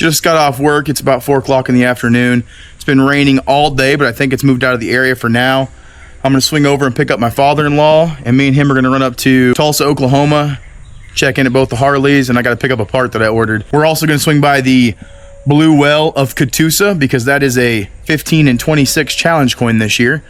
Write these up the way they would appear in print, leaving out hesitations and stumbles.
Just got off work. It's about 4 o'clock in the afternoon. It's been raining all day, but I think it's moved out of the area for now. I'm gonna swing over and pick up my father-in-law, and me and him are gonna run up to Tulsa, Oklahoma, check in at both the Harleys, and I gotta pick up a part that I ordered. We're also gonna swing by the Blue Whale of Catoosa because that is a 15 and 26 challenge coin this year.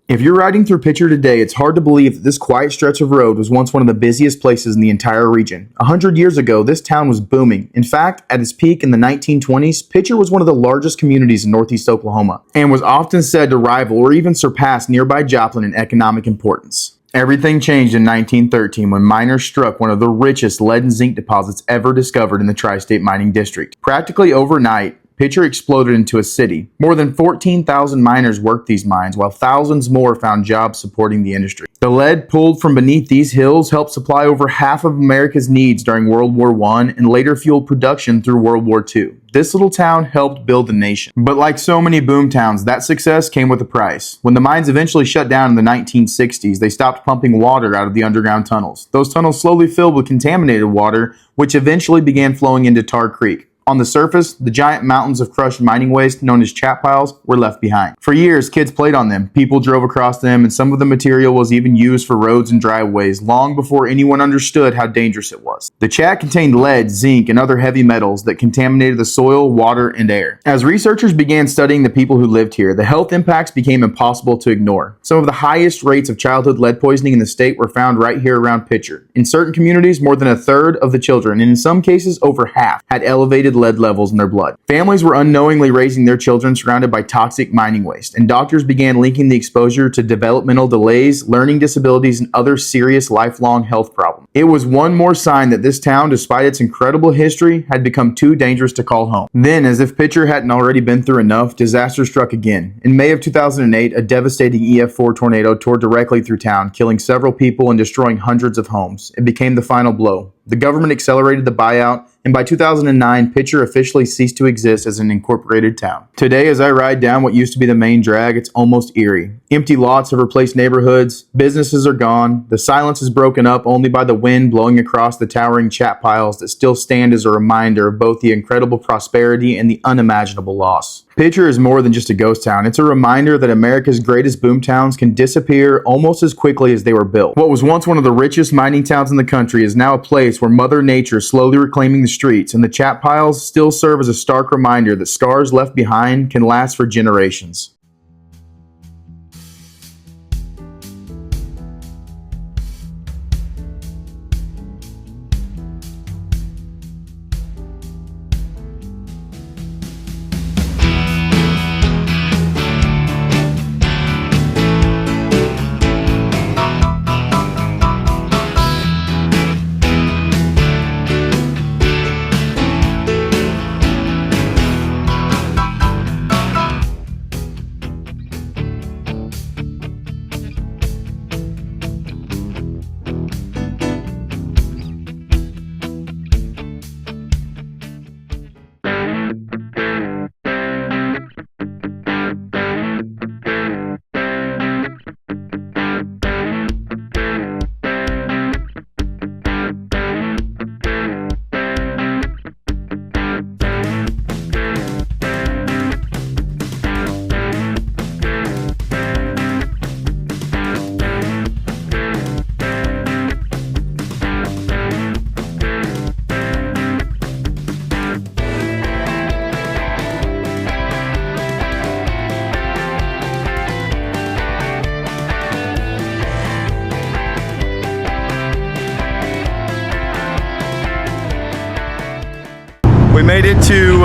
If you're riding through Picher today, it's hard to believe that this quiet stretch of road was once one of the busiest places in the entire region. 100 years ago, this town was booming. In fact, at its peak in the 1920s, Picher was one of the largest communities in northeast Oklahoma and was often said to rival or even surpass nearby Joplin in economic importance. Everything changed in 1913 when miners struck one of the richest lead and zinc deposits ever discovered in the Tri-State Mining District. Practically overnight, Picher exploded into a city. More than 14,000 miners worked these mines, while thousands more found jobs supporting the industry. The lead pulled from beneath these hills helped supply over half of America's needs during World War I and later fueled production through World War II. This little town helped build the nation. But like so many boom towns, that success came with a price. When the mines eventually shut down in the 1960s, they stopped pumping water out of the underground tunnels. Those tunnels slowly filled with contaminated water, which eventually began flowing into Tar Creek. On the surface, the giant mountains of crushed mining waste, known as chat piles, were left behind. For years, kids played on them, people drove across them, and some of the material was even used for roads and driveways long before anyone understood how dangerous it was. The chat contained lead, zinc, and other heavy metals that contaminated the soil, water, and air. As researchers began studying the people who lived here, the health impacts became impossible to ignore. Some of the highest rates of childhood lead poisoning in the state were found right here around Picher. In certain communities, more than a third of the children, and in some cases over half, had elevated lead levels in their blood. Families were unknowingly raising their children surrounded by toxic mining waste, and doctors began linking the exposure to developmental delays, learning disabilities, and other serious lifelong health problems. It was one more sign that this town, despite its incredible history, had become too dangerous to call home. Then, as if Picher hadn't already been through enough, disaster struck again. In May of 2008, a devastating EF4 tornado tore directly through town, killing several people and destroying hundreds of homes. It became the final blow. The government accelerated the buyout, and by 2009, Picher officially ceased to exist as an incorporated town. Today, as I ride down what used to be the main drag, it's almost eerie. Empty lots have replaced neighborhoods, businesses are gone, the silence is broken up only by the wind blowing across the towering chat piles that still stand as a reminder of both the incredible prosperity and the unimaginable loss. Picher is more than just a ghost town. It's a reminder that America's greatest boom towns can disappear almost as quickly as they were built. What was once one of the richest mining towns in the country is now a place where Mother Nature is slowly reclaiming the streets, and the chat piles still serve as a stark reminder that scars left behind can last for generations. We made it to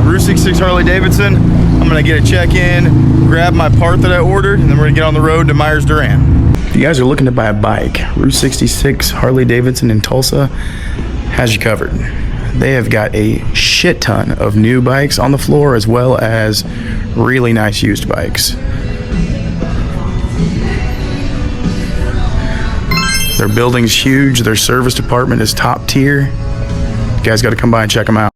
Route 66 Harley-Davidson. I'm gonna get a check-in, grab my part that I ordered, and then we're gonna get on the road to Myers-Duren. If you guys are looking to buy a bike, Route 66 Harley-Davidson in Tulsa has you covered. they have got a shit ton of new bikes on the floor as well as really nice used bikes. Their building's huge. Their service department is top tier. You guys got to come by and check them out.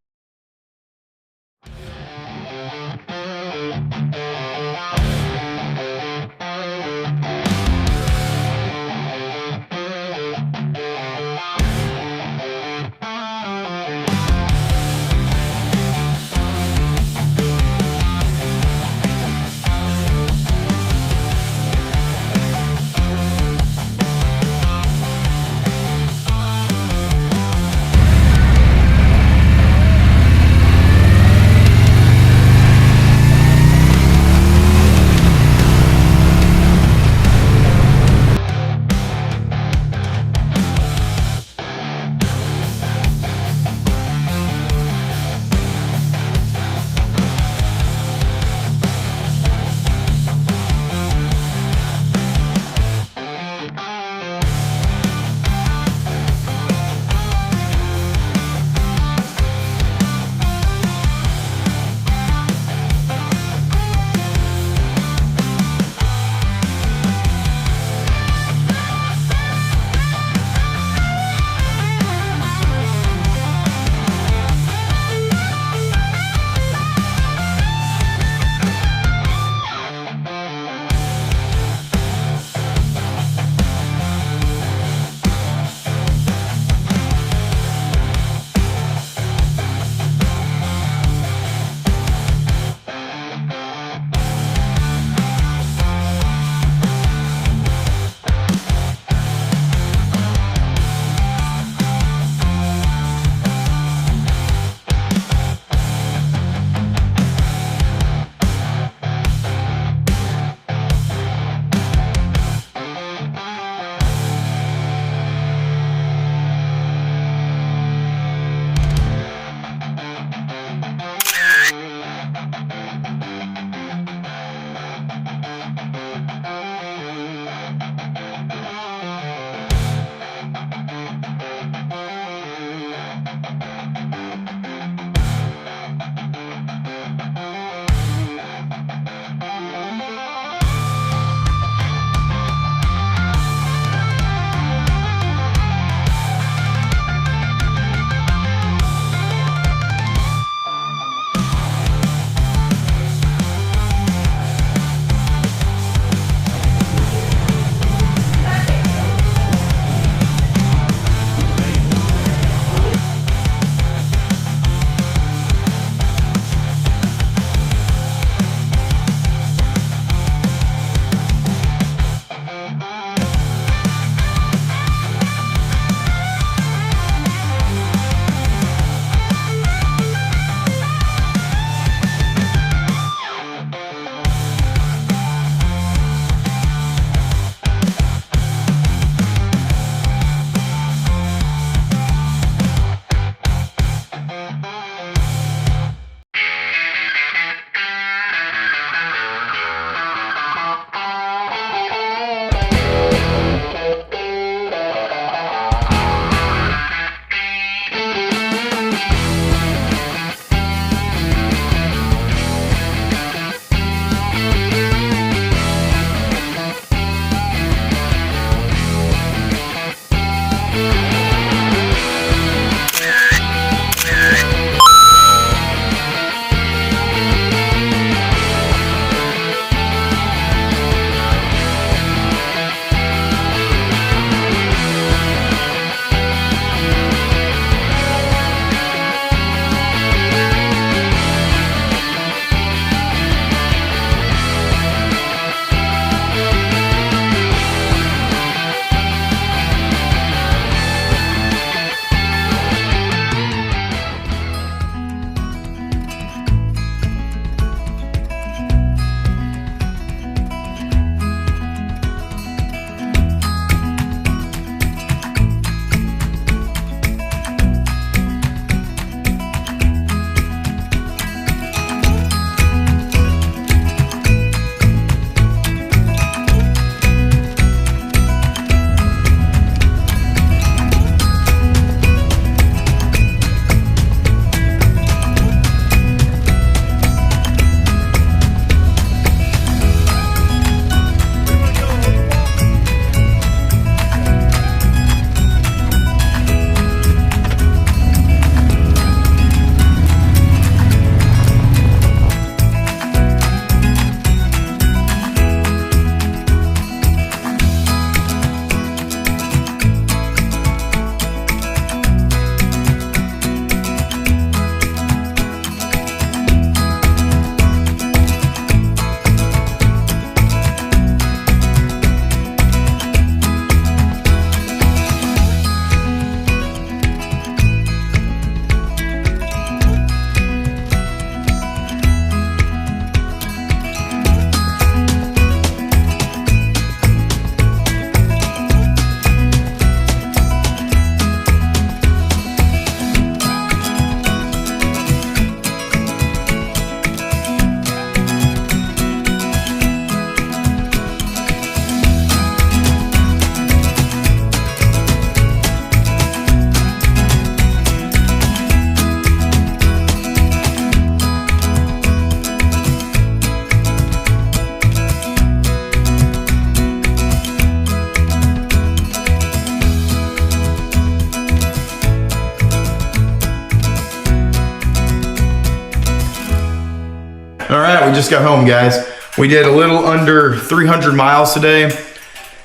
All right, we just got home, guys. We did a little under 300 miles today.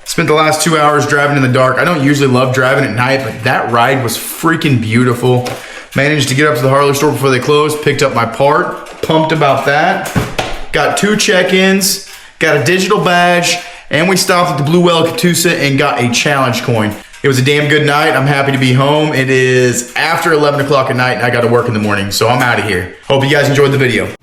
Spent the last 2 hours driving in the dark. I don't usually love driving at night, but that ride was freaking beautiful. Managed to get up to the Harley store before they closed, picked up my part, pumped about that. Got 2 check-ins, got a digital badge, and we stopped at the Blue Whale of Catoosa and got a challenge coin. It was a damn good night. I'm happy to be home. It is after 11 o'clock at night and I got to work in the morning, so I'm out of here. Hope you guys enjoyed the video.